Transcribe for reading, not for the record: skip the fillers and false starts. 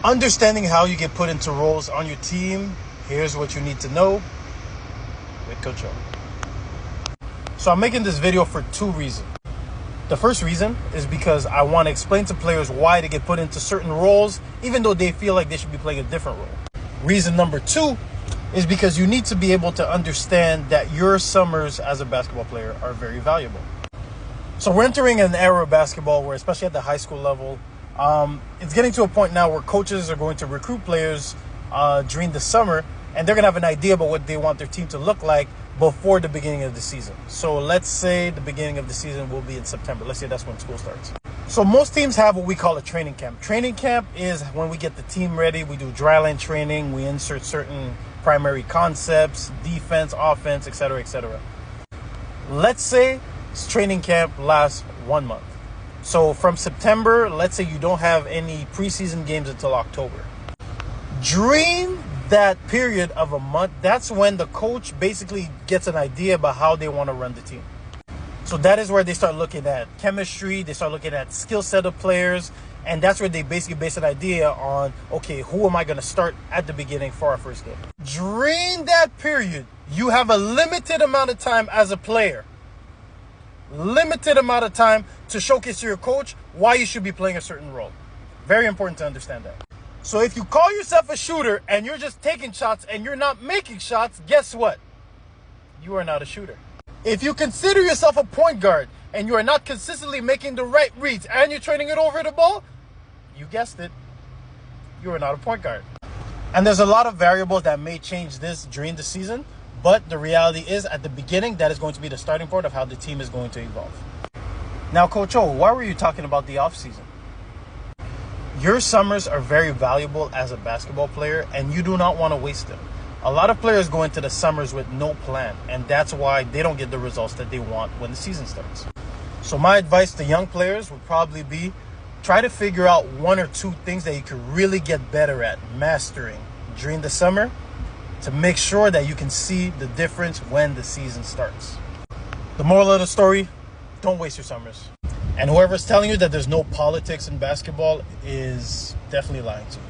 Understanding how you get put into roles on your team, here's what you need to know with Coach O. So I'm making this video for two reasons. The first reason is because I want to explain to players why they get put into certain roles, even though they feel like they should be playing a different role. Reason number two is because you need to be able to understand that your summers as a basketball player are very valuable. So we're entering an era of basketball where, especially at the high school level, it's getting to a point now where coaches are going to recruit players during the summer, and they're going to have an idea about what they want their team to look like before the beginning of the season. So let's say the beginning of the season will be in September. Let's say that's when school starts. So most teams have what we call a training camp. Training camp is when we get the team ready. We do dryland training. We insert certain primary concepts, defense, offense, etc., etc. Let's say training camp lasts 1 month. So from September, let's say you don't have any preseason games until October. During that period of a month, that's when the coach basically gets an idea about how they want to run the team. So that is where they start looking at chemistry, they start looking at skill set of players, and that's where they basically base an idea on, okay, who am I going to start at the beginning for our first game? During that period, you have a limited amount of time as a player, limited amount of time to showcase to your coach why you should be playing a certain role. Very important to understand that. So if you call yourself a shooter and you're just taking shots and you're not making shots, guess what? You are not a shooter. If you consider yourself a point guard and you are not consistently making the right reads and you're turning it over the ball, you guessed it, you are not a point guard. And there's a lot of variables that may change this during the season, but the reality is at the beginning, that is going to be the starting point of how the team is going to evolve. Now, Coach O, why were you talking about the offseason? Your summers are very valuable as a basketball player, and you do not want to waste them. A lot of players go into the summers with no plan, and that's why they don't get the results that they want when the season starts. So my advice to young players would probably be try to figure out one or two things that you could really get better at mastering during the summer to make sure that you can see the difference when the season starts. The moral of the story, don't waste your summers. And whoever's telling you that there's no politics in basketball is definitely lying to you.